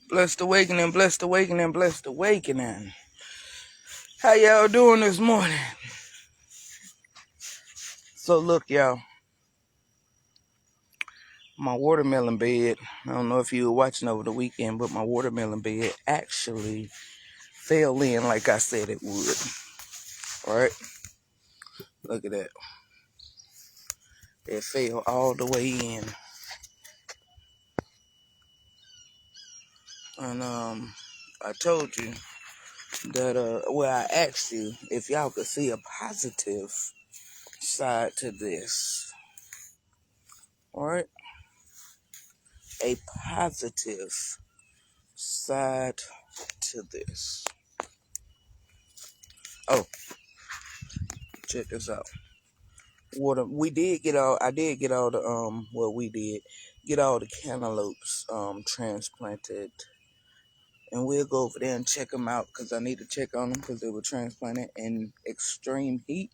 Blessed awakening, blessed awakening, blessed awakening. How y'all doing this morning? So look, y'all, my watermelon bed, I don't know if you were watching over the weekend, but my watermelon bed actually fell in like I said it would. Alright? Look at that. It fell all the way in. And I told you that I asked you if y'all could see a positive side to this. Alright? A positive side to this. Oh, check this out. I did get all the cantaloupes transplanted, and we'll go over there and check them out because I need to check on them because they were transplanted in extreme heat.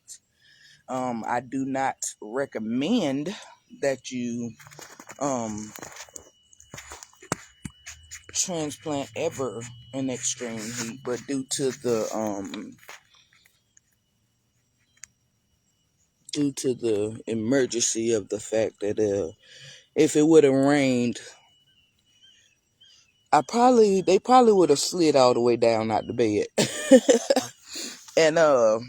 I do not recommend that you transplant ever in extreme heat, but due to the emergency of the fact that if it would have rained, they probably would have slid all the way down out the bed. And I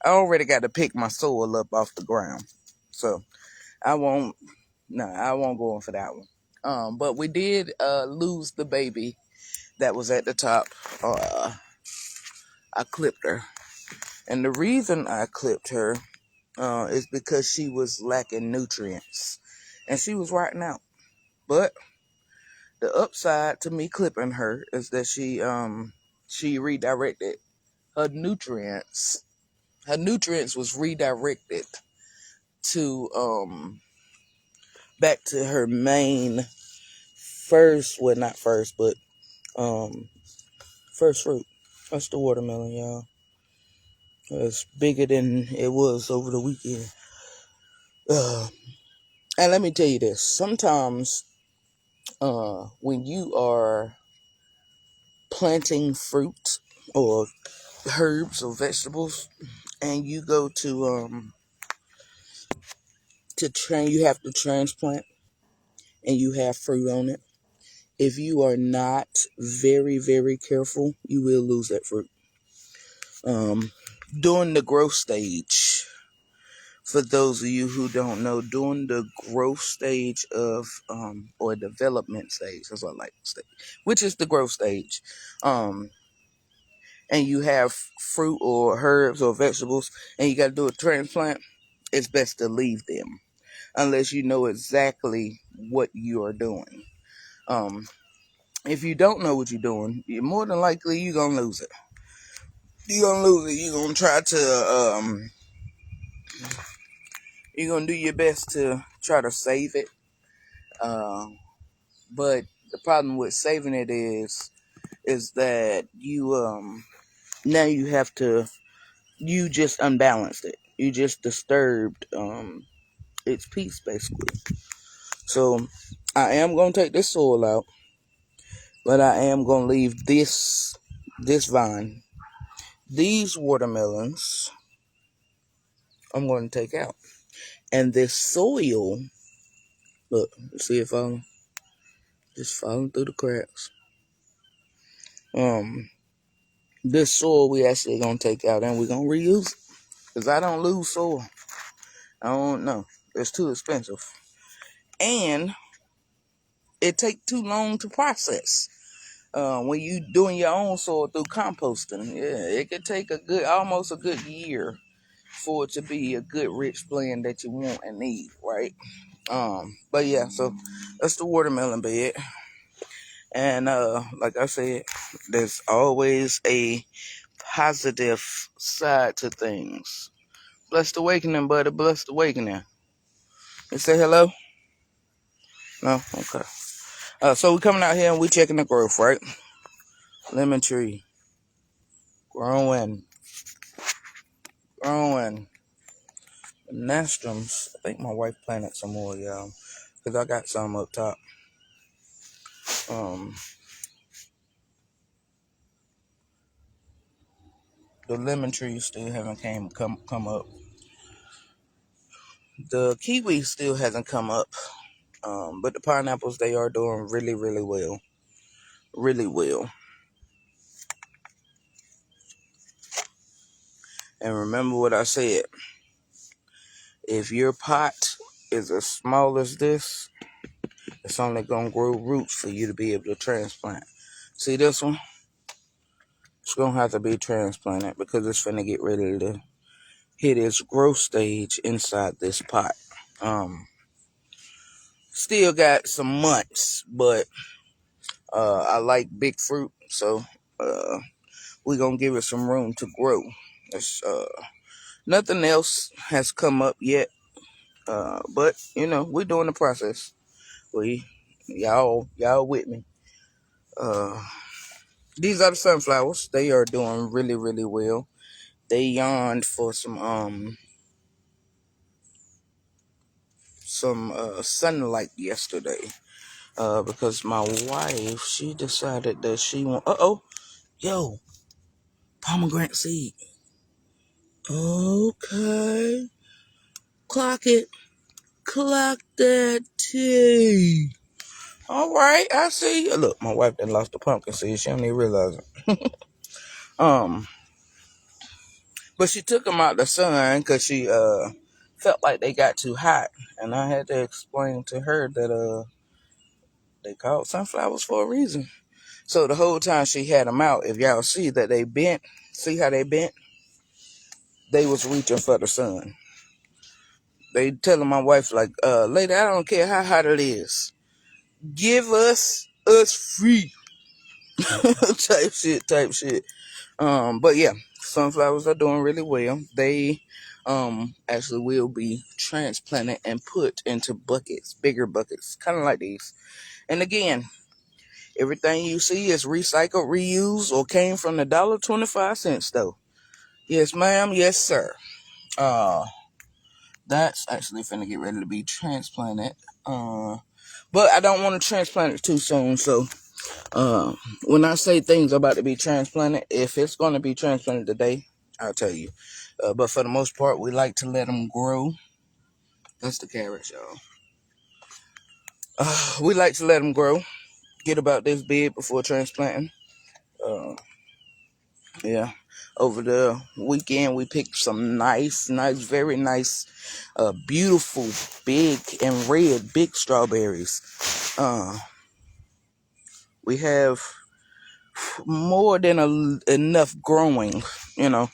already got to pick my soil up off the ground, so I won't go in for that one. But we did lose the baby that was at the top. I clipped her, and the reason I clipped her is because she was lacking nutrients, and she was rotting out. But the upside to me clipping her is that she redirected her nutrients. Her nutrients was redirected to back to her main first fruit. That's the watermelon, y'all. It's bigger than it was over the weekend. And let me tell you this. Sometimes when you are planting fruit or herbs or vegetables and you go to you have to transplant and you have fruit on it. If you are not very, very careful, you will lose that fruit. During the growth stage, for those of you who don't know, during the growth stage of, or development stage, that's what I like to say, which is the growth stage, and you have fruit or herbs or vegetables, and you got to do a transplant, it's best to leave them, unless you know exactly what you are doing. If you don't know what you're doing, you're more than likely you're going to lose it. You're going to try to, you're going to do your best to try to save it. But the problem with saving it is that you, now you just unbalanced it. You just disturbed, its peace, basically. So, I am going to take this soil out, but I am going to leave this vine. These watermelons I'm going to take out. And this soil, look, see it falling? Just falling through the cracks. This soil we actually going to take out and we're going to reuse it. Because I don't lose soil. I don't know. It's too expensive. And it takes too long to process. When you doing your own soil through composting, yeah, it could take almost a good year for it to be a good rich blend that you want and need, right? But yeah, so that's the watermelon bed. And like I said, there's always a positive side to things. Blessed awakening, buddy. Blessed awakening. You say hello? No? Okay. So we coming out here and we checking the growth, right? Lemon tree. Growing. Nastrums. I think my wife planted some more, y'all. Because I got some up top. The lemon trees still haven't come up. The kiwi still hasn't come up. But the pineapples, they are doing really, really well. Really well. And remember what I said. If your pot is as small as this, it's only going to grow roots for you to be able to transplant. See this one? It's going to have to be transplanted because it's finna get ready to hit its growth stage inside this pot. Still got some months, but I like big fruit, so we're going to give it some room to grow. It's, nothing else has come up yet, but, we're doing the process. Y'all with me. These are the sunflowers. They are doing really, really well. They yawned for some sunlight yesterday. Because my wife, she decided that she want. Yo, pomegranate seed. Okay, clock it, clock that tea. All right, I see. Look, my wife done lost the pumpkin seed. She don't even realize it. But she took them out the sun because she felt like they got too hot, and I had to explain to her that they called sunflowers for a reason. So the whole time she had them out, if y'all see that they bent, see how they bent? They was reaching for the sun. They telling my wife like, lady, I don't care how hot it is. Give us free. type shit. But yeah, sunflowers are doing really well. They actually will be transplanted and put into buckets, bigger buckets, kind of like these. And again, everything you see is recycled, reused, or came from the $1.25 store. Yes, ma'am. Yes, sir. That's actually finna get ready to be transplanted. But I don't want to transplant it too soon. So, when I say things are about to be transplanted, if it's going to be transplanted today, I'll tell you. But for the most part, we like to let them grow. That's the carrots, y'all. We like to let them grow. Get about this big before transplanting. Yeah. Over the weekend, we picked some nice, very nice, beautiful, big and red, big strawberries. We have more than enough growing, you know.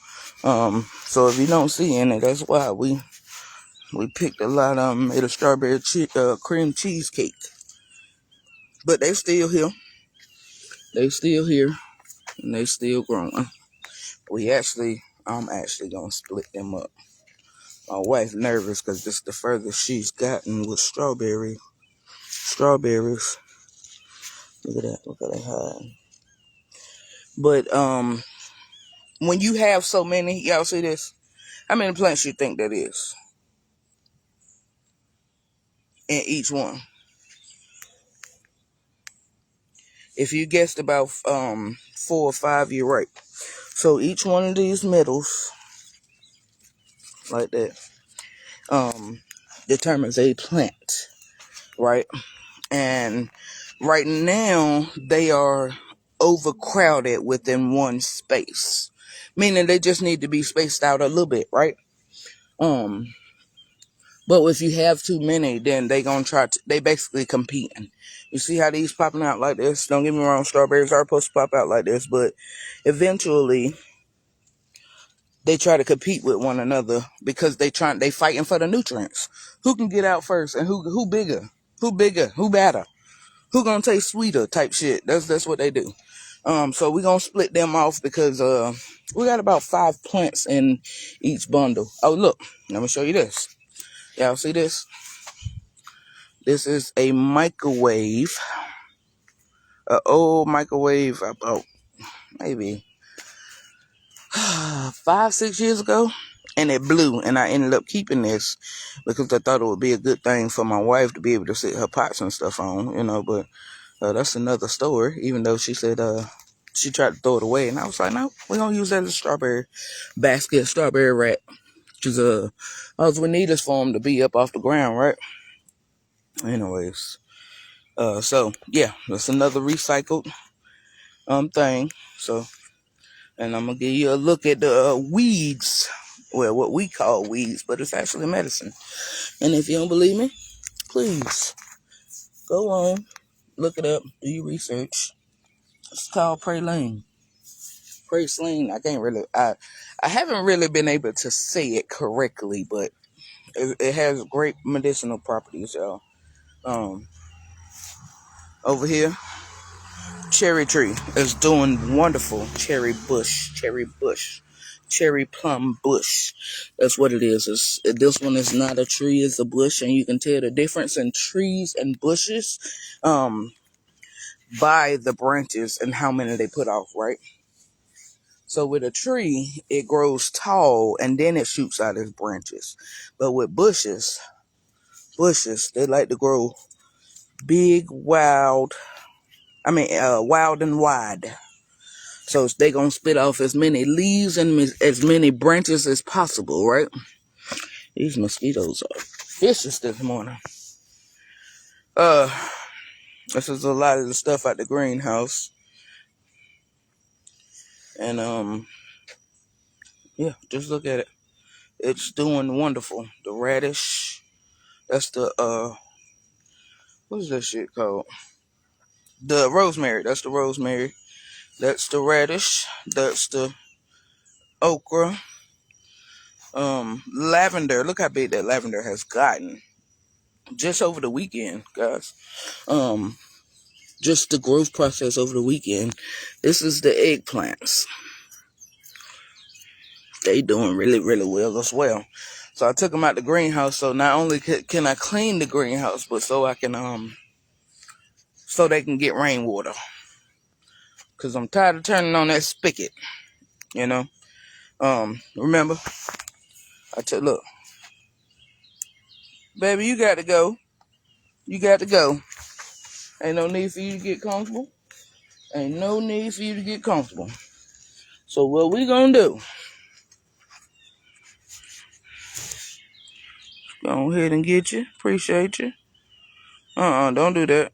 So if you don't see any, that's why we picked a lot of them. Made a strawberry cream cheesecake. But they still here. They still here, and they still growing. I'm actually gonna split them up. My wife's nervous because this is the furthest she's gotten with strawberries. Look at that high. But when you have so many, y'all see this? How many plants you think that is in each one? If you guessed about 4 or 5, you're right. So each one of these middles, like that, determines a plant, right? And right now they are overcrowded within one space, meaning they just need to be spaced out a little bit, right? But if you have too many, then they basically competing. You see how these popping out like this? Don't get me wrong, strawberries are supposed to pop out like this, but eventually they try to compete with one another because they fighting for the nutrients. Who can get out first and who bigger? Who better? Who gonna taste sweeter type shit? That's what they do. So we're gonna split them off because we got about 5 plants in each bundle. Oh look, let me show you this. Y'all see this? This is a microwave. An old microwave about maybe 5-6 years ago. And it blew, and I ended up keeping this because I thought it would be a good thing for my wife to be able to sit her pots and stuff on, but that's another story. Even though she said she tried to throw it away, and I was like, no, we're gonna use that as a strawberry basket, strawberry rack. Cause all we need is for them to be up off the ground, right? Anyways, so yeah, that's another recycled thing. So, and I'm gonna give you a look at the weeds. Well, what we call weeds, but it's actually medicine. And if you don't believe me, please go on, look it up, do your research. It's called praline. Praline. I haven't really been able to say it correctly, but it has great medicinal properties, y'all. Over here, cherry tree is doing wonderful. Cherry plum bush. That's what it is. This one is not a tree, it's a bush, and you can tell the difference in trees and bushes by the branches and how many they put off, right? So with a tree, it grows tall and then it shoots out its branches. But with bushes, they like to grow big, wild and wide. So they gonna spit off as many leaves and as many branches as possible, right? These mosquitoes are vicious this morning. This is a lot of the stuff at the greenhouse. And yeah, just look at it. It's doing wonderful. The radish, that's the what is that shit called? The rosemary, that's the rosemary. That's the radish, that's the okra. Lavender, look how big that lavender has gotten. Just over the weekend, guys. Just the growth process over the weekend. This is the eggplants. They doing really, really well as well. So I took them out the greenhouse. So not only can I clean the greenhouse, but so I can so they can get rainwater. Cause I'm tired of turning on that spigot. You know. Remember, look, baby, you got to go. You got to go. Ain't no need for you to get comfortable. Ain't no need for you to get comfortable. So what we gonna do? Go ahead and get you. Appreciate you. Don't do that.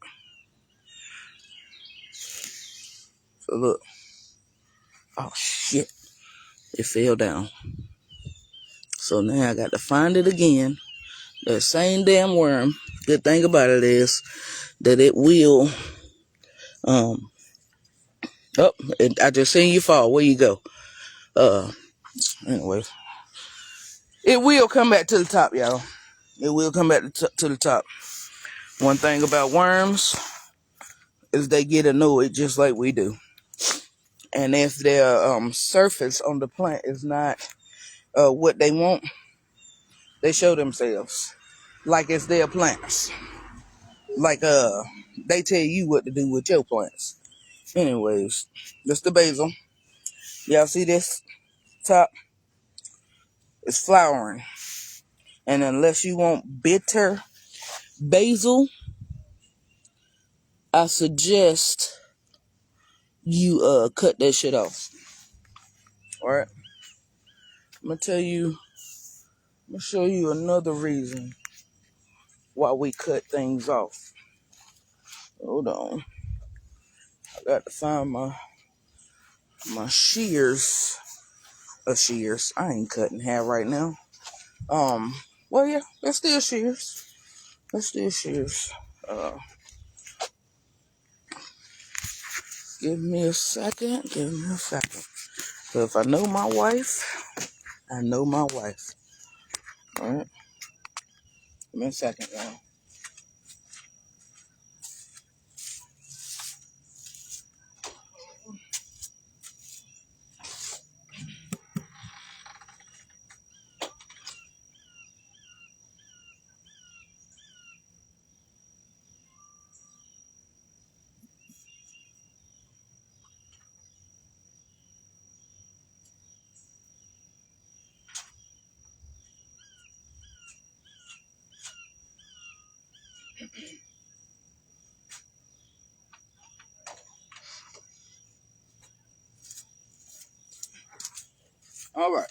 So look. Oh shit. It fell down. So now I got to find it again. That same damn worm. Good thing about it is that it will I just seen you fall. Where you go? Anyways. It will come back to the top, y'all. It will come back to the top. One thing about worms is they get annoyed just like we do. And if their surface on the plant is not what they want, they show themselves like it's their plants. Like they tell you what to do with your plants. Anyways, this the basil. Y'all see this top? It's flowering. And unless you want bitter basil, I suggest you cut that shit off. Alright? I'm gonna show you another reason why we cut things off. Hold on. I got to find my shears. Shears. I ain't cutting hair right now. Well yeah, that's still shears. Give me a second. So if I know my wife, I know my wife. Alright? Give me a second, y'all. All right.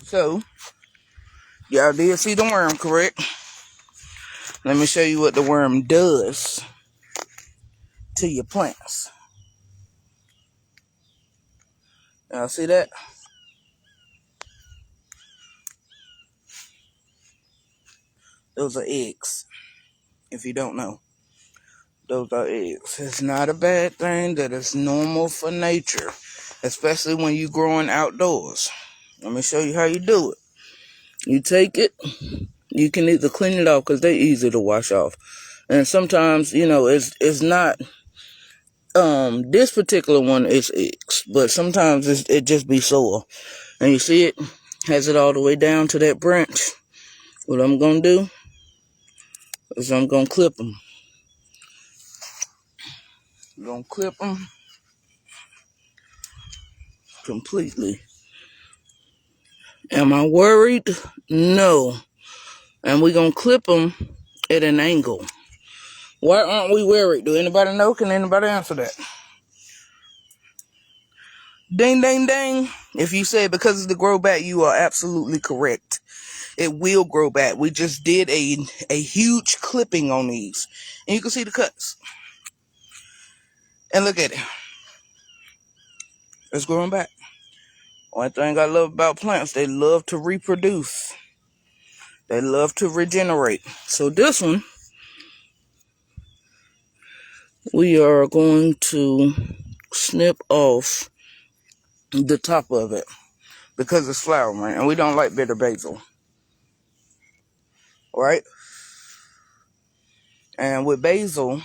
So, y'all did see the worm, correct? Let me show you what the worm does to your plants. Y'all see that? Those are eggs, if you don't know. Those are eggs. It's not a bad thing. That is normal for nature, especially when you're growing outdoors. Let me show you how you do it. You take it. You can either clean it off because they're easy to wash off. And sometimes, it's not, this particular one is eggs, but sometimes it just be soil. And you see it has it all the way down to that branch. What I'm going to do is I'm going to clip them. I'm going to clip them completely. Am I worried? No. And we're going to clip them at an angle. Why aren't we worried? Do anybody know? Can anybody answer that? Ding, ding, ding. If you say because of the grow back, you are absolutely correct. It will grow back. We just did a huge clipping on these. And you can see the cuts. And look at it. It's growing back. One thing I love about plants, they love to reproduce. They love to regenerate. So this one, we are going to snip off the top of it because it's flowering. And we don't like bitter basil. Right? And with basil,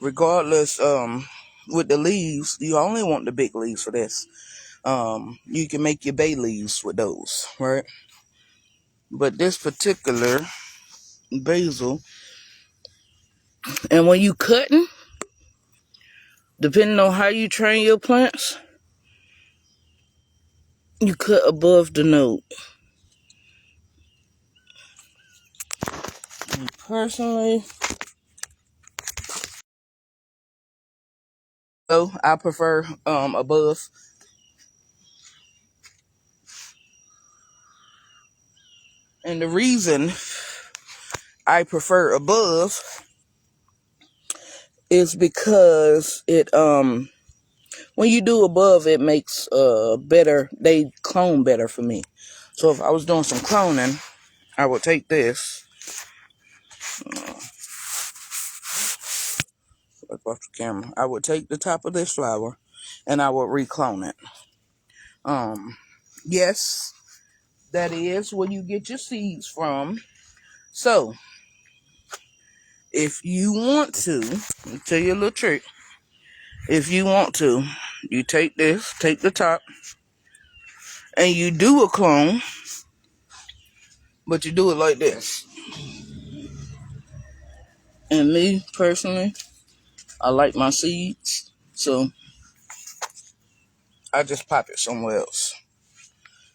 regardless, with the leaves, you only want the big leaves for this. You can make your bay leaves with those, right? But this particular basil, and when you cutting, depending on how you train your plants, you cut above the node. And personally, so I prefer above. And the reason I prefer above is because it when you do above, it makes they clone better for me. So if I was doing some cloning, I would take this off the camera. I would take the top of this flower and I would reclone it. Yes, that is where you get your seeds from. So if you want to, let me tell you a little trick. If you want to, you take this, take the top, and you do a clone, but you do it like this. And me, personally, I like my seeds, so I just pop it somewhere else.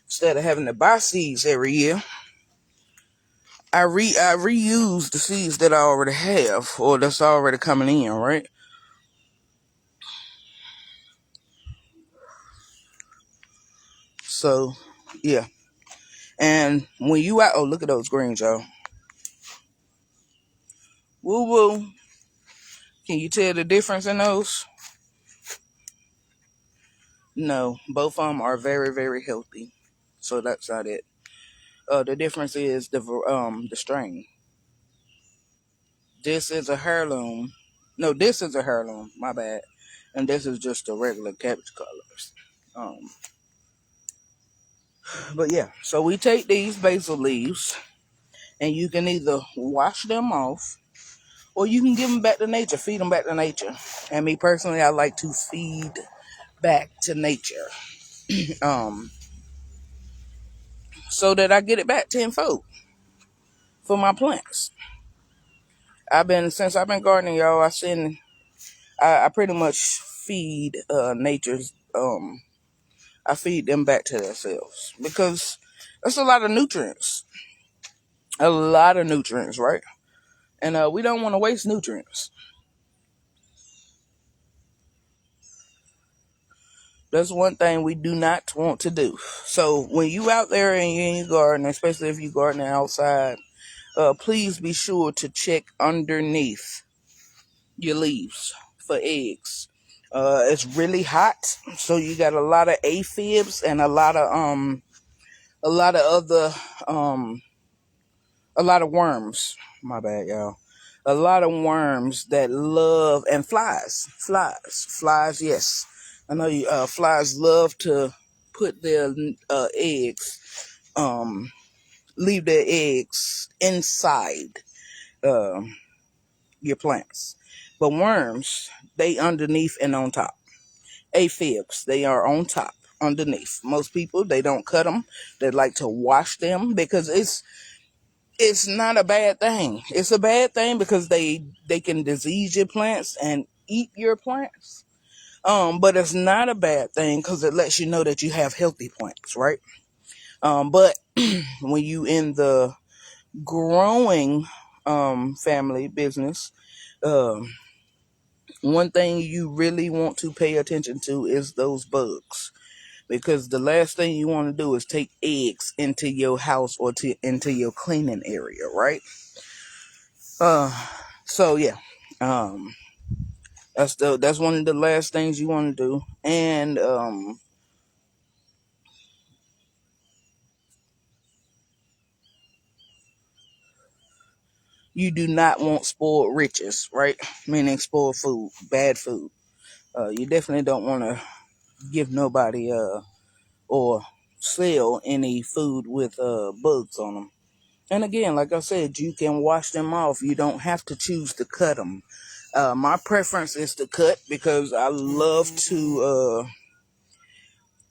Instead of having to buy seeds every year, I reuse the seeds that I already have, or that's already coming in, right? So, yeah. And when you out, oh, look at those greens, y'all. Woo woo. Can you tell the difference in those? No, both of them are very, very healthy. So that's not it. The difference is the strain. This is a heirloom. No, this is a heirloom. My bad. And this is just a regular cabbage colors. But yeah, so we take these basil leaves, and you can either wash them off, or you can give them back to nature, feed them back to nature. And me personally, I like to feed back to nature, so that I get it back tenfold for my plants. Since I've been gardening, y'all, I pretty much feed nature's, I feed them back to themselves because that's a lot of nutrients. A lot of nutrients, right? And we don't want to waste nutrients. That's one thing we do not want to do. So when you out there and you're in your garden, especially if you gardening outside, please be sure to check underneath your leaves for eggs. It's really hot, so you got a lot of aphids and a lot of other a lot of worms. My bad, y'all. A lot of worms that love, and flies. Yes, I know you. Flies love to put their eggs, leave their eggs inside uh, your plants. But worms, they underneath and on top. Aphids, they are on top, underneath. Most people, they don't cut them. They like to wash them because it's not a bad thing. It's a bad thing because they can disease your plants and eat your plants. But it's not a bad thing because it lets you know that you have healthy plants, right? But when you in the growing family business, um, one thing you really want to pay attention to is those bugs. Because the last thing you want to do is take eggs into your house or into your cleaning area, right? Uh, so yeah, um, that's one of the last things you want to do, and you do not want spoiled riches, right? Meaning spoiled food, bad food. You definitely don't want to give nobody or sell any food with bugs on them. And again, like I said, you can wash them off. You don't have to choose to cut them. My preference is to cut because I love to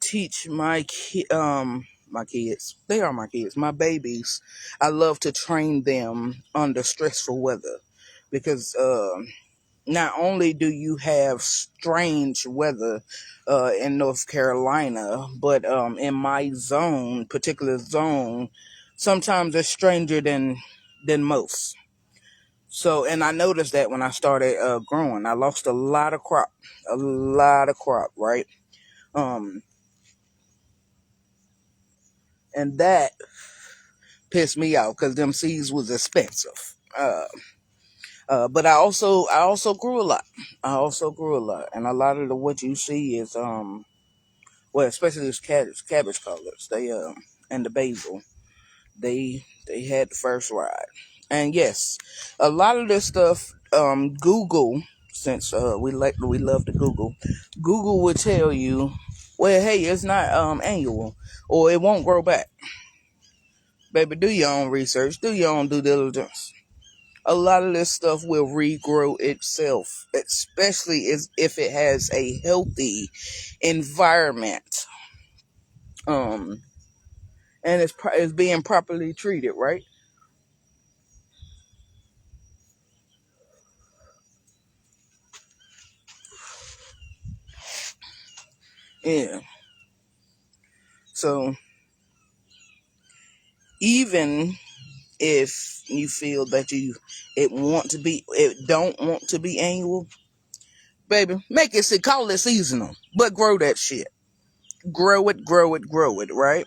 teach my kids. They are my kids, my babies. I love to train them under stressful weather because not only do you have strange weather in North Carolina, but in my particular zone, sometimes it's stranger than most. So, and I noticed that when I started growing, I lost a lot of crop, right? Um, and that pissed me off because them seeds was expensive. But I also grew a lot. And a lot of what you see is well, especially these cabbage colors. They and the basil. They had the first ride. And yes, a lot of this stuff, Google, since we love to Google, Google would tell you, well, hey, it's not annual, or it won't grow back. Baby, do your own research, do your own due diligence. A lot of this stuff will regrow itself, especially if it has a healthy environment, um, and it's being properly treated, right? Yeah. So even if you feel that it don't want to be annual, baby, call it seasonal, but grow that shit. Grow it, right?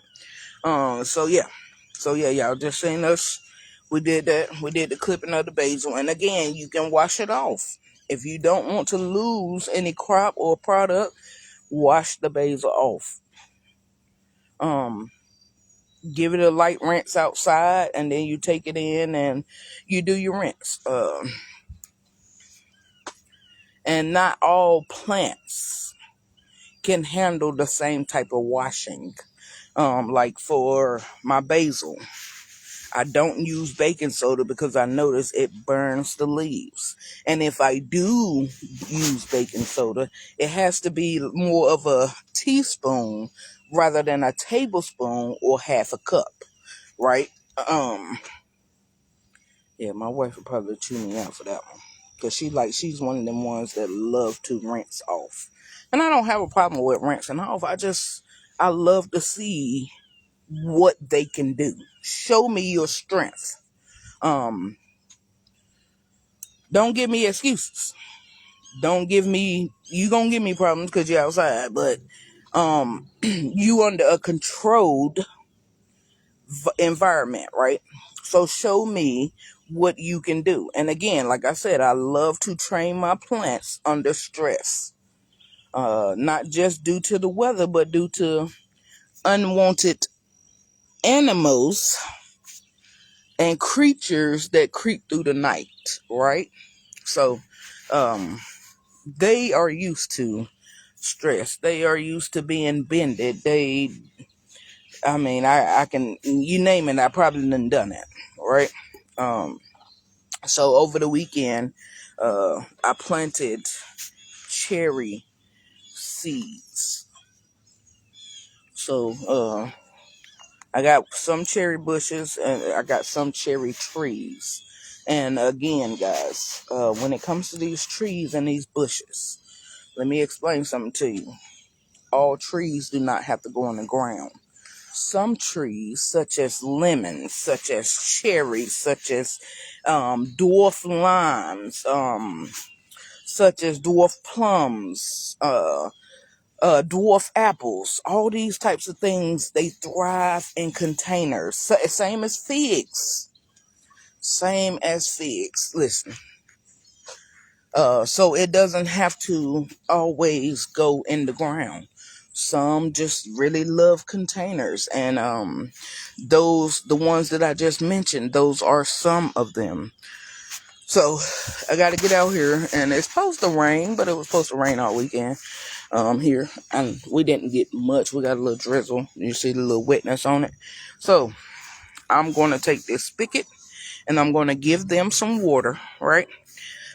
So yeah. So yeah, y'all just seen us. We did that. We did the clipping of the basil. And again, you can wash it off. If you don't want to lose any crop or product, wash the basil off. Um, Give it a light rinse outside, and then you take it in and you do your rinse. And not all plants can handle the same type of washing. Like for my basil, I don't use baking soda because I notice it burns the leaves. And if I do use baking soda, it has to be more of a teaspoon rather than a tablespoon or half a cup, right? Um, yeah, my wife would probably chew me out for that one. Because she's one of them ones that love to rinse off. And I don't have a problem with rinsing off. I love to see what they can do. Show me your strength. Um, don't give me excuses. You gonna give me problems because you're outside, but you under a controlled environment, right? So show me what you can do. And again, like I said, I love to train my plants under stress. Not just due to the weather, but due to unwanted animals and creatures that creep through the night, right? So, they are used to stress. They are used to being bended. I can, you name it, I probably done it, right? So over the weekend, I planted cherry seeds. So, I got some cherry bushes and I got some cherry trees. And again, guys, when it comes to these trees and these bushes, let me explain something to you. All trees do not have to go on the ground. Some trees, such as lemons, such as cherries, such as dwarf limes, such as dwarf plums, dwarf apples, all these types of things, they thrive in containers. Same as figs. Same as figs. Listen. So it doesn't have to always go in the ground. Some just really love containers. And the ones that I just mentioned, those are some of them. So I got to get out here, and it's supposed to rain, but it was supposed to rain all weekend here. And we didn't get much. We got a little drizzle. You see the little wetness on it. So I'm going to take this spigot, and I'm going to give them some water, right?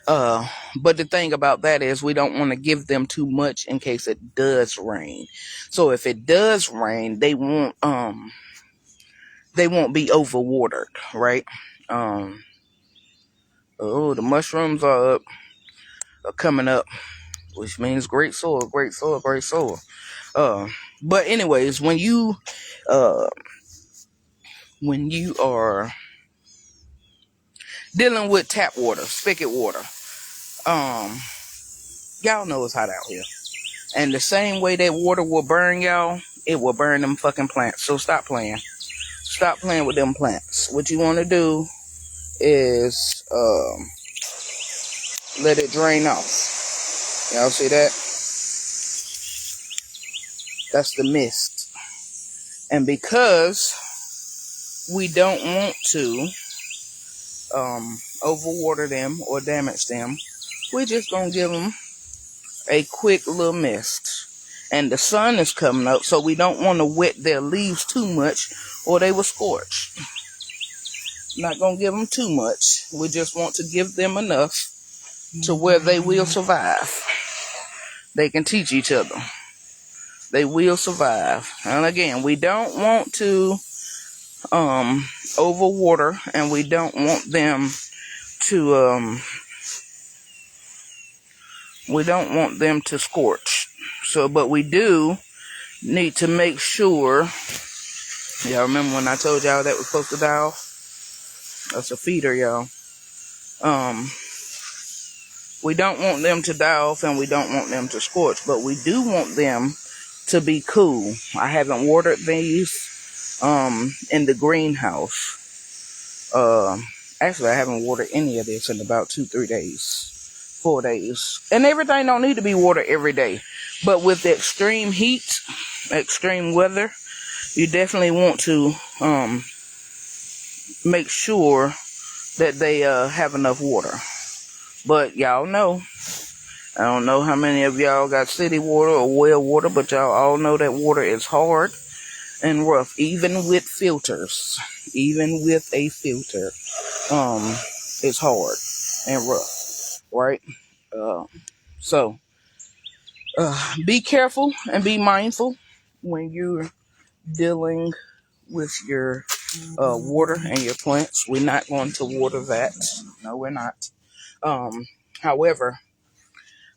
But the thing about that is we don't want to give them too much in case it does rain. So if it does rain, they won't be overwatered, right? The mushrooms are coming up, which means great soil. But anyways, when you are dealing with tap water, spigot water, y'all know it's hot out here. And the same way that water will burn y'all, it will burn them fucking plants. So stop playing. Stop playing with them plants. What you want to do is let it drain off. Y'all see that? That's the mist. And because we don't want to overwater them or damage them, we're just going to give them a quick little mist. And the sun is coming up, so we don't want to wet their leaves too much or they will scorch. Not going to give them too much. We just want to give them enough to where they will survive. They can teach each other. They will survive. And again, we don't want to overwater, and we don't want them to scorch. So, but we do need to make sure. Y'all remember when I told y'all that was supposed to die off? That's a feeder, y'all. We don't want them to die off, and we don't want them to scorch, but we do want them to be cool. I haven't watered these in the greenhouse. Actually, I haven't watered any of this in about 4 days. And everything don't need to be watered every day. But with the extreme heat, extreme weather, you definitely want to make sure that they have enough water. But y'all know, I don't know how many of y'all got city water or well water, but y'all all know that water is hard and rough, even with filters. Even with a filter, it's hard and rough, right? So be careful and be mindful when you're dealing with your water and your plants. We're not going to water that. No, we're not. However,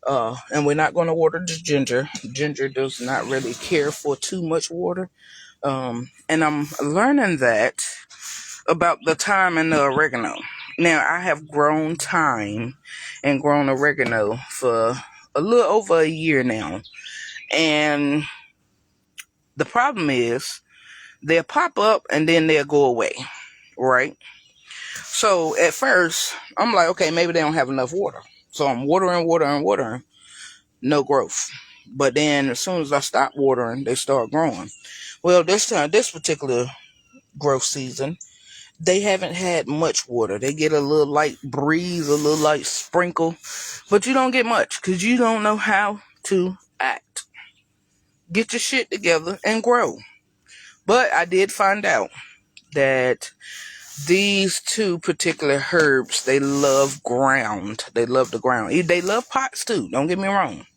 and we're not going to water the ginger. Ginger does not really care for too much water. And I'm learning that about the thyme and the oregano. Now, I have grown thyme and grown oregano for a little over a year now. And The problem is they'll pop up and then they'll go away, right? So at first, I'm like, okay, maybe they don't have enough water. So I'm watering, no growth. But then as soon as I stop watering, they start growing. Well, this particular growth season, they haven't had much water. They get a little light breeze, a little light sprinkle, but you don't get much because you don't know how to act. Get your shit together and grow. But I did find out that these two particular herbs, they love ground. They love the ground. They love pots too, don't get me wrong.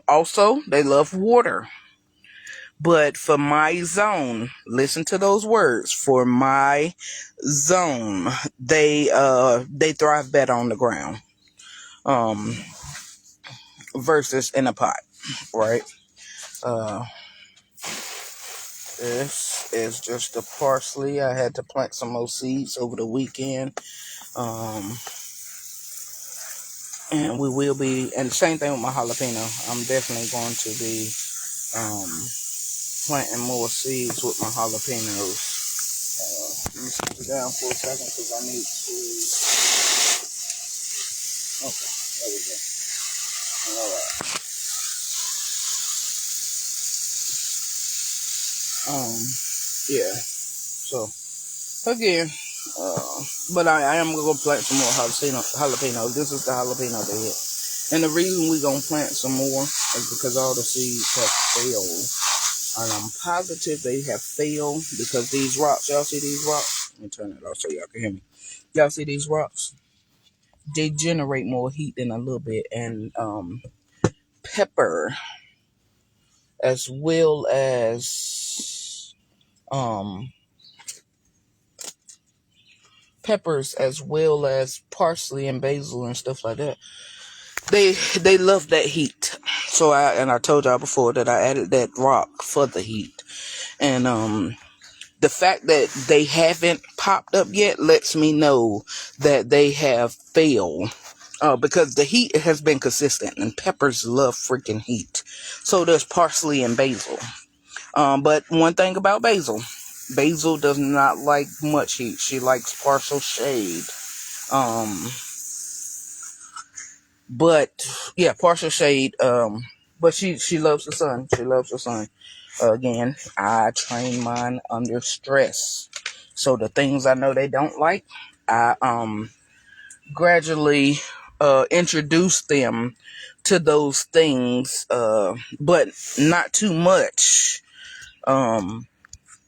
Also, they love water. But for my zone, listen to those words. For my zone, they thrive better on the ground. Versus in a pot, right? This is just the parsley. I had to plant some more seeds over the weekend. And we will be, and the same thing with my jalapeno. I'm definitely going to be planting more seeds with my jalapenos. Let me sit it down for a second because I need to. Okay, there we go. All right. Yeah. So again, but I am gonna plant some more jalapeno. This is the jalapeno bed, and the reason we gonna plant some more is because all the seeds have failed. And I'm positive they have failed because these rocks, y'all see these rocks? Let me turn it off so y'all can hear me. Y'all see these rocks? They generate more heat than a little bit. And pepper, as well as peppers, as well as parsley and basil and stuff like that, they love that heat. So I told y'all before that I added that rock for the heat. And the fact that they haven't popped up yet lets me know that they have failed. Because the heat has been consistent, and peppers love freaking heat. So does parsley and basil. But one thing about basil does not like much heat. She likes partial shade. But yeah, partial shade. But she loves the sun. She loves the sun. Again, I train mine under stress. So the things I know they don't like, I gradually introduce them to those things, but not too much.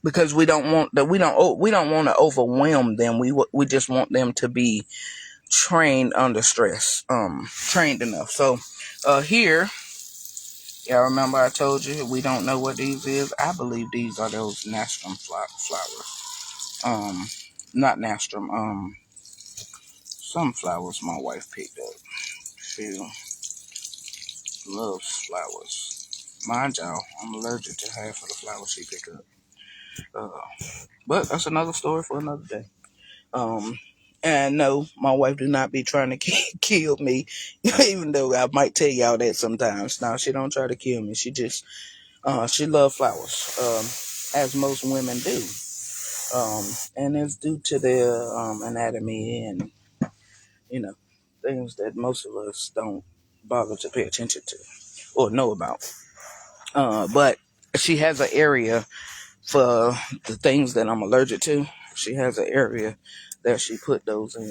Because we don't want to overwhelm them. We just want them to be trained under stress, trained enough. So here, y'all remember I told you we don't know what these is. I believe these are those nasturtium flowers. Not nasturtium. Some flowers my wife picked up. She loves flowers. Mind y'all, I'm allergic to half of the flowers she picked up. But that's another story for another day. And no, my wife do not be trying to kill me, even though I might tell y'all that sometimes. No, she don't try to kill me. She just, she love flowers, as most women do. And it's due to their anatomy and, things that most of us don't bother to pay attention to or know about. But she has an area for the things that I'm allergic to. She has an area that she put those in.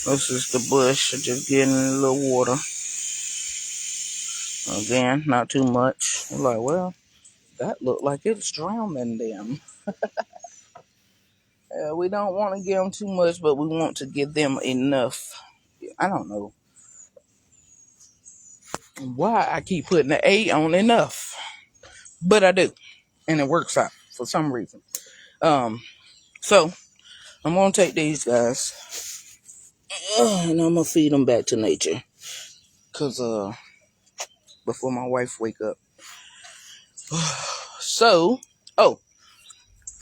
This is the bush, just getting a little water. Again, not too much. I'm like, well, that looked like it's drowning them. We don't want to give them too much, but we want to give them enough. I don't know why I keep putting the A on enough, but I do, and it works out for some reason. So I'm gonna take these guys, and I'm gonna feed them back to nature, cause before my wife wake up. So,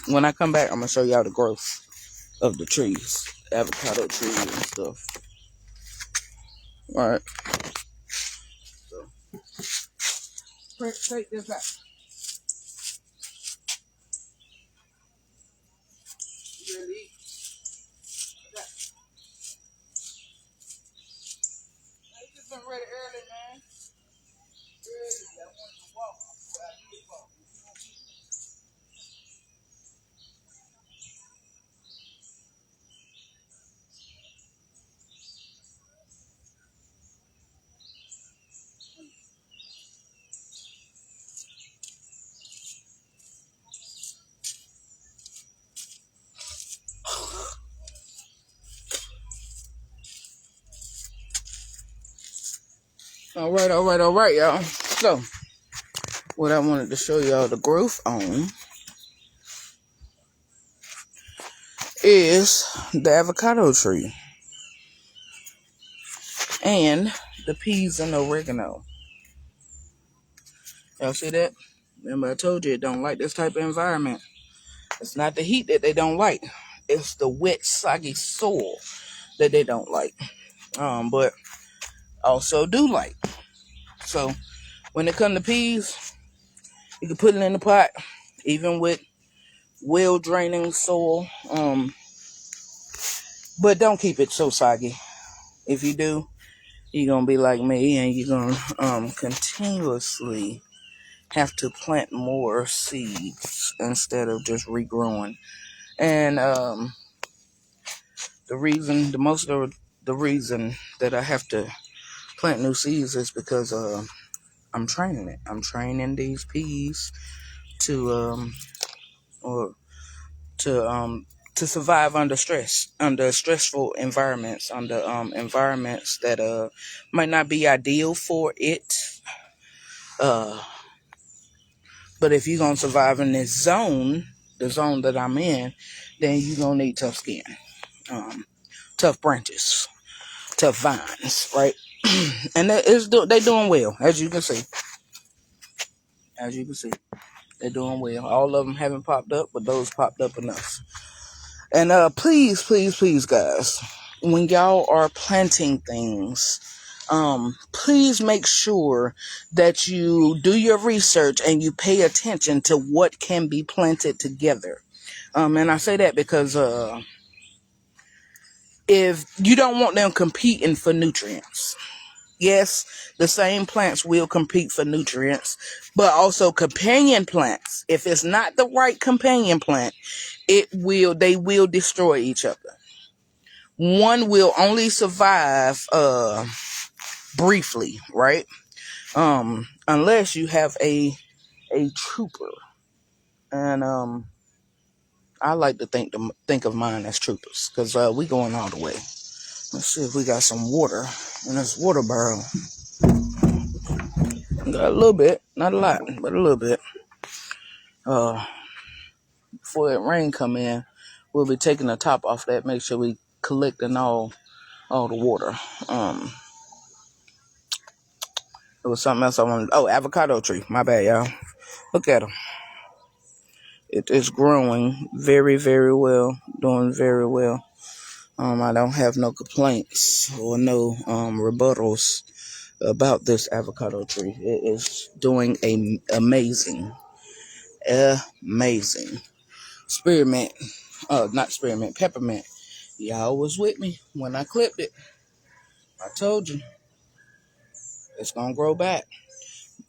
when I come back, I'm gonna show y'all the growth of the trees, avocado trees and stuff. All right. So, take this out. Really? I just been ready early, man. Early. I wanted to walk. Well, I did walk. All right, y'all. So, what I wanted to show y'all the growth on is the avocado tree and the peas and oregano. Y'all see that? Remember I told you it don't like this type of environment. It's not the heat that they don't like. It's the wet, soggy soil that they don't like. But also do like. So when it comes to peas, you can put it in the pot, even with well draining soil. But don't keep it so soggy. If you do, you're gonna be like me and you're gonna continuously have to plant more seeds instead of just regrowing. And the reason that I have to plant new seeds is because I'm training it. I'm training these peas to or to survive under stress, under stressful environments, under environments that might not be ideal for it. But if you're gonna survive in this zone, the zone that I'm in, then you're gonna need tough skin, tough branches, tough vines, right? And they doing well, as you can see. As you can see, they're doing well. All of them haven't popped up, but those popped up enough. And please, please, please, guys, when y'all are planting things, please make sure that you do your research and you pay attention to what can be planted together. And I say that because if you don't want them competing for nutrients. Yes, the same plants will compete for nutrients, but also companion plants. If it's not the right companion plant, they will destroy each other. One will only survive briefly, right? Unless you have a trooper. And I like to think of mine as troopers, because we going all the way. Let's see if we got some water in this water barrel. Got a little bit, not a lot, but a little bit. Before that rain come in, we'll be taking the top off that. Make sure we collecting all the water. There was something else I wanted. Oh, avocado tree. My bad, y'all. Look at them. It is growing very, very well. Doing very well. I don't have no complaints or no rebuttals about this avocado tree. It is doing amazing. Amazing. Spearmint. Not spearmint. Peppermint. Y'all was with me when I clipped it. I told you. It's going to grow back.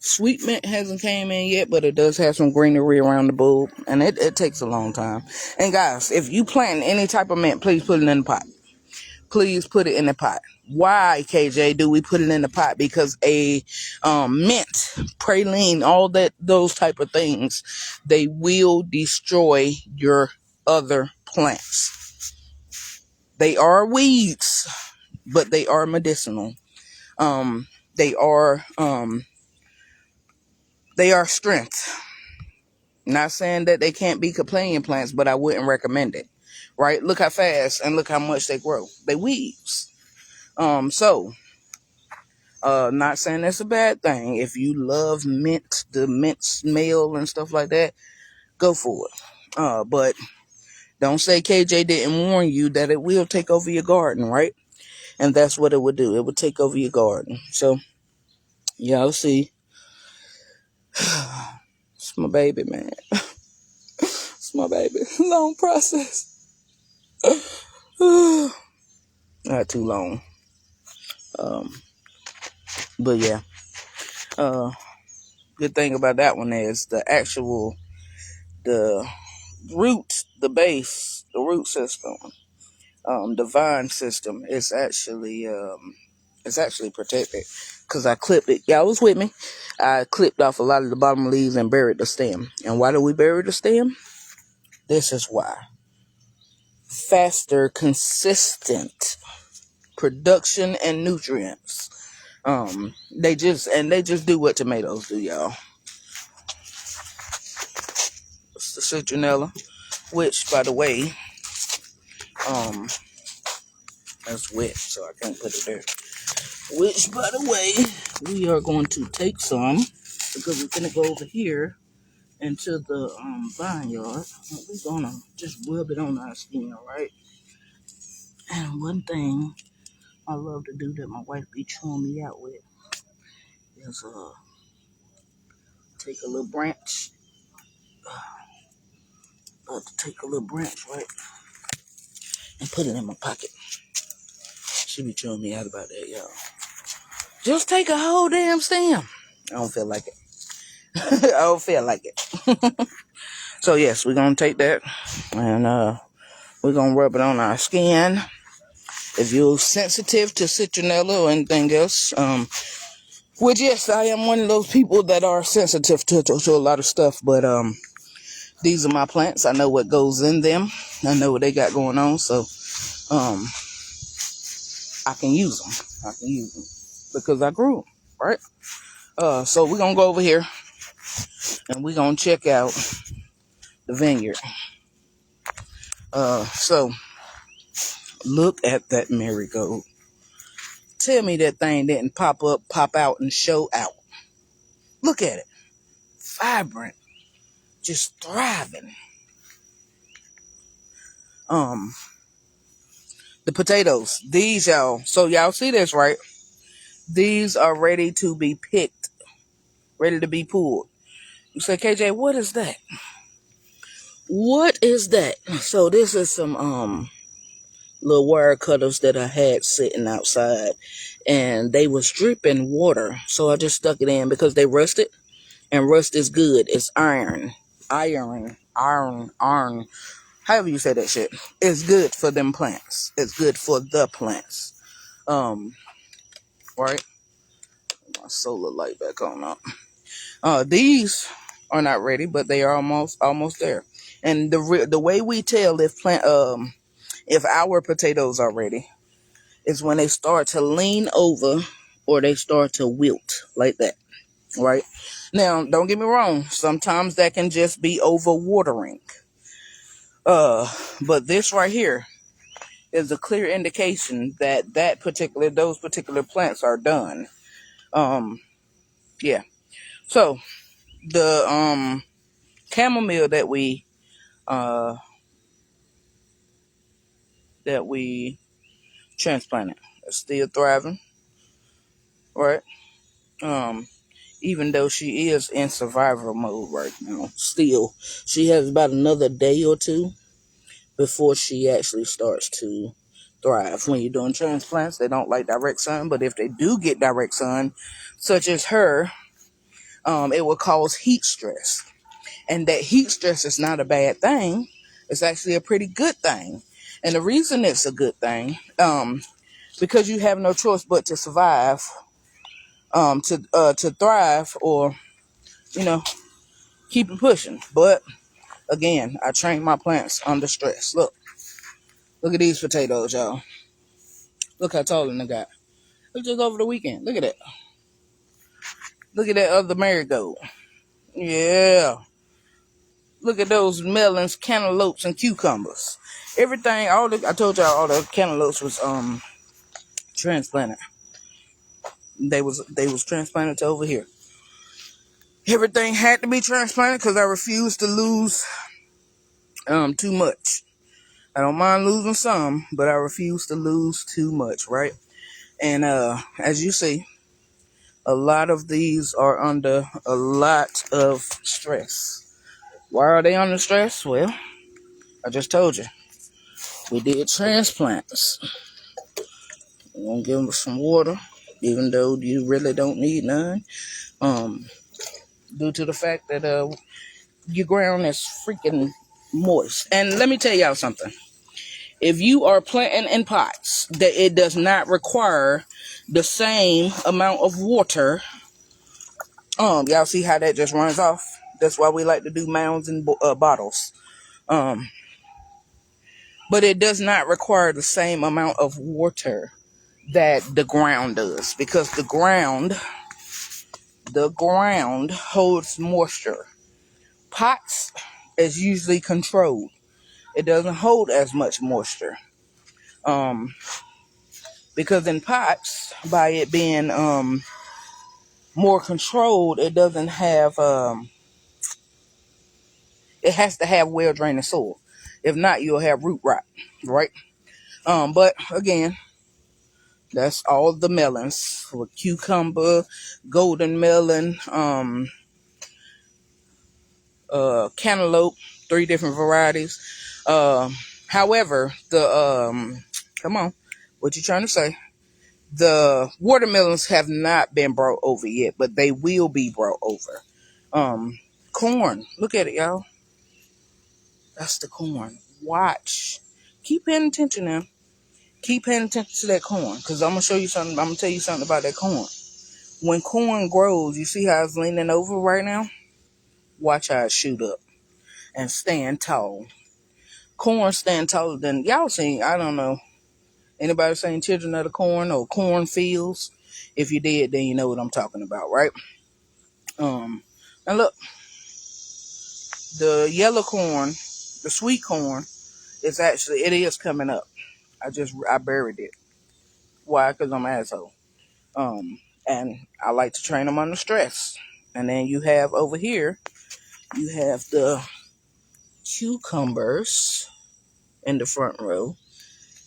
Sweet mint hasn't came in yet, but it does have some greenery around the bulb, and it takes a long time. And guys, if you plant any type of mint, please put it in the pot. Please put it in the pot. Why, KJ, do we put it in the pot? Because a mint, praline, all those type of things, they will destroy your other plants. They are weeds, but they are medicinal. They are strength. Not saying that they can't be companion plants, but I wouldn't recommend it. Right? Look how fast and look how much they grow. They weeds. So not saying that's a bad thing. If you love mint, the mint smell and stuff like that, go for it. But don't say KJ didn't warn you that it will take over your garden, right? And that's what it would do. It would take over your garden. So, y'all see. It's my baby, man. It's my baby. Long process. Not too long. But yeah. Good thing about that one is the root, the base, the root system, the vine system is actually protected because I clipped it. Y'all was with me. I clipped off a lot of the bottom leaves and buried the stem. And why do we bury the stem? This is why. Faster, consistent production and nutrients. They just do what tomatoes do, y'all. It's the citronella, which, by the way, that's wet, so I can't put it there. Which, by the way, we are going to take some because we're gonna go over here into the vineyard. We're gonna just rub it on our skin, right? And one thing I love to do that my wife be chewing me out with is take a little branch. Take a little branch, right? And put it in my pocket. She be chewing me out about that, y'all. Just take a whole damn stem. I don't feel like it. I don't feel like it. So yes, we're gonna take that and we're gonna rub it on our skin. If you're sensitive to citronella or anything else, which yes, I am one of those people that are sensitive to a lot of stuff, but these are my plants. I know what goes in them. I know what they got going on, so I can use them. Because I grew them, right? So we're gonna go over here and we're gonna check out the vineyard. So look at that marigold. Tell me that thing didn't pop up, pop out, and show out. Look at it. Vibrant. Just thriving. The potatoes. These, y'all. So y'all see this, right? These are ready to be picked. Ready to be pulled. You say, KJ, what is that? What is that? So this is some little wire cutters that I had sitting outside. And they was dripping water. So I just stuck it in because they rusted. And rust is good. It's iron. However you say that shit. It's good for them plants. It's good for the plants. Right? My solar light back on up. These are not ready, but they are almost there. And the way we tell if our potatoes are ready is when they start to lean over or they start to wilt like that. Right? Now, don't get me wrong. Sometimes that can just be overwatering. But this right here is a clear indication that those particular plants are done. Yeah. So the chamomile that we transplanted is still thriving, right? Even though she is in survival mode right now, still she has about another day or two before she actually starts to thrive. When you're doing transplants, they don't like direct sun, but if they do get direct sun, such as her, it will cause heat stress. And that heat stress is not a bad thing. It's actually a pretty good thing. And the reason it's a good thing, because you have no choice but to survive, to thrive, or, keep it pushing. But again, I train my plants under stress. Look at these potatoes, y'all. Look how tall they got. Look just over the weekend. Look at that. Look at that other marigold. Yeah. Look at those melons, cantaloupes, and cucumbers. Everything, I told y'all all the cantaloupes was transplanted. They was transplanted to over here. Everything had to be transplanted because I refuse to lose too much. I don't mind losing some, but I refuse to lose too much, right? And as you see, a lot of these are under a lot of stress. Why are they under stress? Well, I just told you. We did transplants. We're going to give them some water, even though you really don't need none. Due to the fact that your ground is freaking moist. And let me tell y'all something. If you are planting in pots, that it does not require the same amount of water. Y'all see how that just runs off? That's why we like to do mounds and bottles. But it does not require the same amount of water that the ground does, because the ground holds moisture. Pots is usually controlled. It doesn't hold as much moisture. Because in pots, by it being more controlled, it doesn't have it has to have well drained soil. If not, you'll have root rot, right? But again, that's all the melons. With cucumber, golden melon, cantaloupe, 3 different varieties. However, come on, what you trying to say? The watermelons have not been brought over yet, but they will be brought over. Corn, look at it, y'all. That's the corn. Watch. Keep paying attention now. Keep paying attention to that corn, because I'm going to show you something. I'm going to tell you something about that corn. When corn grows, you see how it's leaning over right now? Watch how it shoot up and stand tall. Corn stand taller than, y'all seen, I don't know, anybody seen Children of the Corn or Corn Fields? If you did, then you know what I'm talking about, right? And look, the yellow corn, the sweet corn, it is coming up. I buried it. Why? Because I'm an asshole. And I like to train them under stress. And then you have over here, you have the cucumbers in the front row.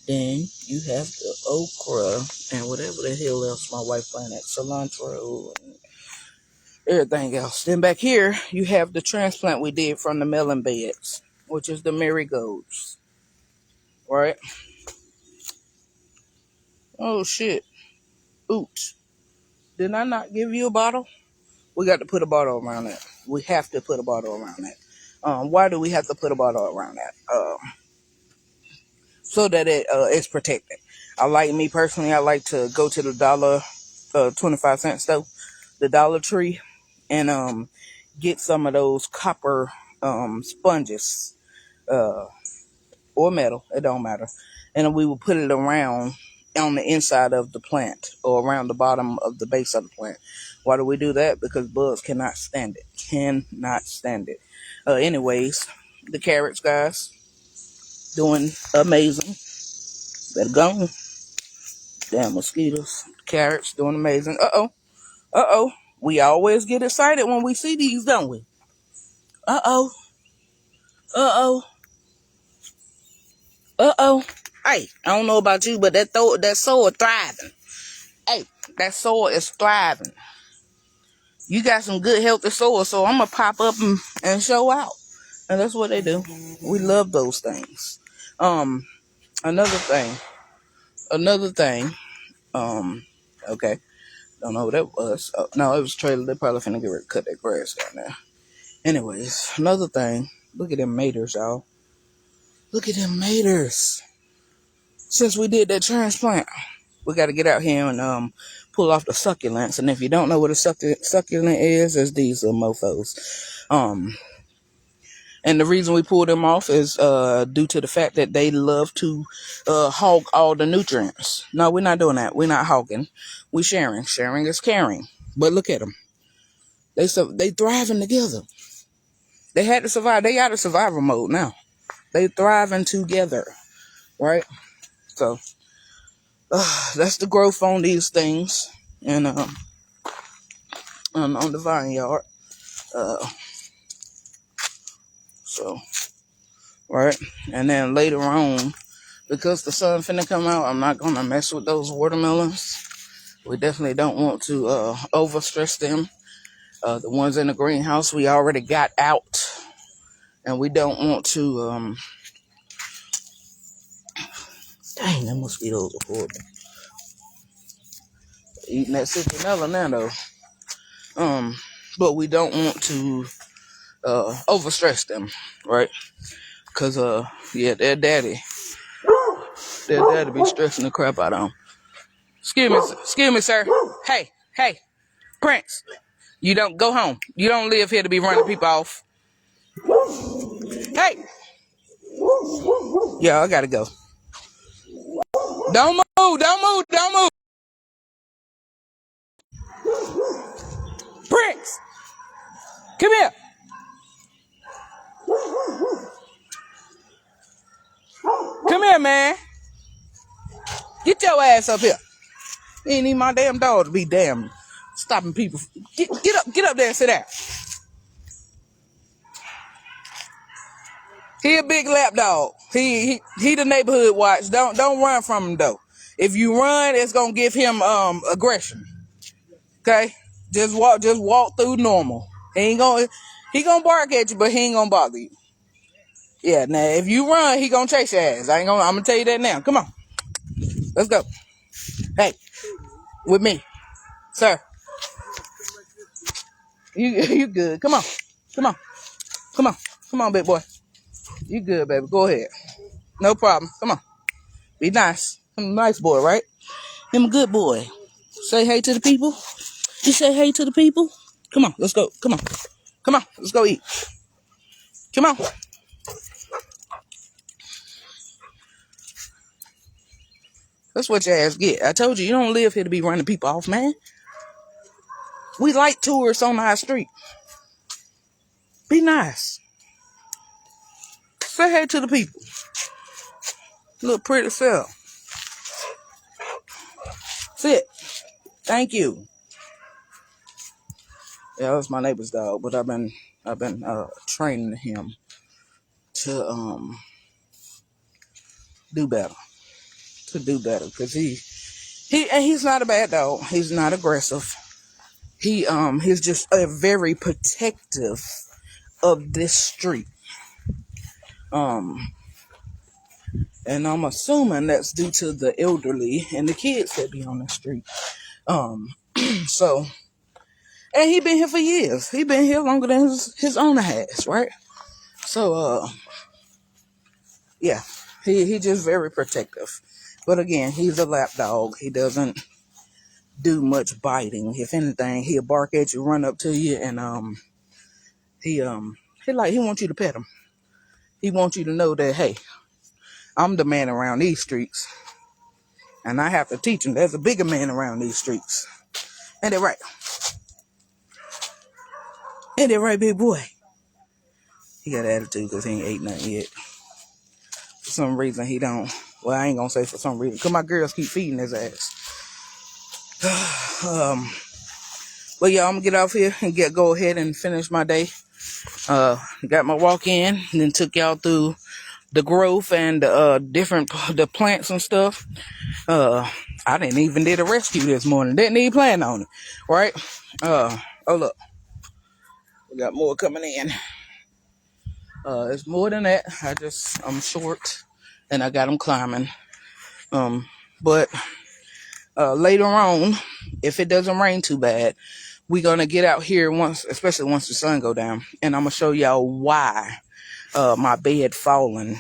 Then you have the okra and whatever the hell else my wife planted, cilantro and everything else. Then back here, you have the transplant we did from the melon beds, which is the marigolds. Right? Oh, shit. Oops. Did I not give you a bottle? We got to put a bottle around that. We have to put a bottle around that. Why do we have to put a bottle around that? So that it's protected. I like to go to the dollar, 25-cent store, the Dollar Tree, and get some of those copper sponges, or metal, it don't matter. And we will put it around on the inside of the plant or around the bottom of the base of the plant. Why do we do that? Because bugs cannot stand it. Anyways, the carrots, guys, doing amazing. Better go. Damn mosquitoes. Carrots doing amazing. Uh-oh. We always get excited when we see these, don't we? Uh-oh. Hey, I don't know about you, but that soil thriving. Hey, that soil is thriving. You got some good healthy soil, so I'm going to pop up and show out. And that's what they do. We love those things. Another thing. Okay. Don't know what that was. Oh, no, it was a trailer. They probably finna get ready to cut that grass down there. Anyways, another thing. Look at them maters, y'all. Look at them maters. Since we did that transplant, we got to get out here and pull off the succulents. And if you don't know what a succulent is, it's these mofos. And the reason we pull them off is due to the fact that they love to hog all the nutrients. No, we're not doing that. We're not hogging. We're sharing. Sharing is caring. But look at them. They thriving together. They had to survive. They out of survival mode now. They thriving together, right? So that's the growth on these things, and on the vineyard. So right, and then later on, because the sun finna come out, I'm not gonna mess with those watermelons. We definitely don't want to overstress them. The ones in the greenhouse we already got out, and we don't want to. Dang, that mosquitoes are horrible. Eating that citronella now though. But we don't want to overstress them, right? Cause yeah, their daddy be stressing the crap out of them. Excuse me, sir. Hey, Prince. You don't go home. You don't live here to be running people off. Hey. Yeah, I gotta go. Don't move. Prince, come here. Come here, man. Get your ass up here. You ain't even my damn dog to be damn stopping people. Get up there and sit down. He a big lap dog. He the neighborhood watch. Don't run from him though. If you run, it's gonna give him aggression. Okay? Just walk through normal. He gonna bark at you, but he ain't gonna bother you. Yeah, now if you run, he gonna chase your ass. I'm gonna tell you that now. Come on. Let's go. Hey, with me. Sir. You good. Come on. Come on, big boy. You good, baby. Go ahead. No problem. Come on. Be nice. I'm a nice boy, right? I'm a good boy. Say hey to the people. You say hey to the people. Come on, let's go. Come on, let's go eat. Come on. That's what your ass get. I told you, you don't live here to be running people off, man. We like tourists on our street. Be nice. Say hey to the people. Look pretty self. Sit. Thank you. Yeah, that's my neighbor's dog, but I've been training him to do better. Because he's not a bad dog. He's not aggressive. He's just very protective of this street. And I'm assuming that's due to the elderly and the kids that be on the street. So, and he been here for years. He been here longer than his owner has, right? So, yeah, he just very protective. But again, he's a lap dog. He doesn't do much biting. If anything, he'll bark at you, run up to you, and he wants you to pet him. He wants you to know that, hey, I'm the man around these streets. And I have to teach him there's a bigger man around these streets. Ain't that right? Ain't that right, big boy? He got attitude because he ain't ate nothing yet. For some reason, he don't. Well, I ain't going to say for some reason. Because my girls keep feeding his ass. But yeah, I'm going to get off here and go ahead and finish my day. Got my walk in and then took y'all through the growth and the plants and stuff. I didn't even did a rescue this morning. Didn't even plan on it, right? Oh look, we got more coming in. It's more than that. I'm short, and I got them climbing. But later on, if it doesn't rain too bad, we're gonna get out here especially once the sun go down, and I'm gonna show y'all why my bed falling.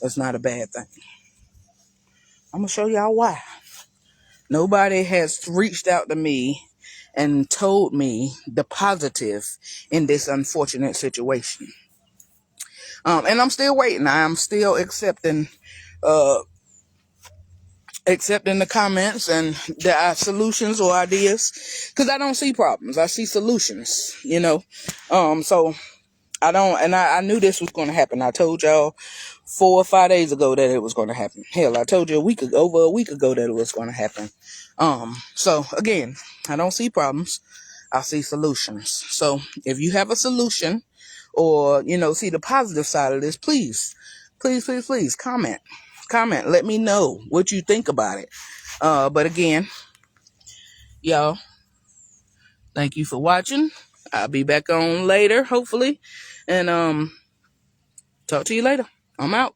That's not a bad thing. I'm gonna show y'all why. Nobody has reached out to me and told me the positive in this unfortunate situation. And I'm still waiting. I am still accepting the comments and the solutions or ideas, because I don't see problems. I see solutions, so I don't, and I knew this was going to happen. I told y'all 4 or 5 days ago that it was going to happen. Hell, I told you over a week ago that it was going to happen. So again, I don't see problems. I see solutions. So if you have a solution or, see the positive side of this, please comment. Let me know what you think about it. But again, Y'all, thank you for watching. I'll be back on later, hopefully. And talk to you later. I'm out.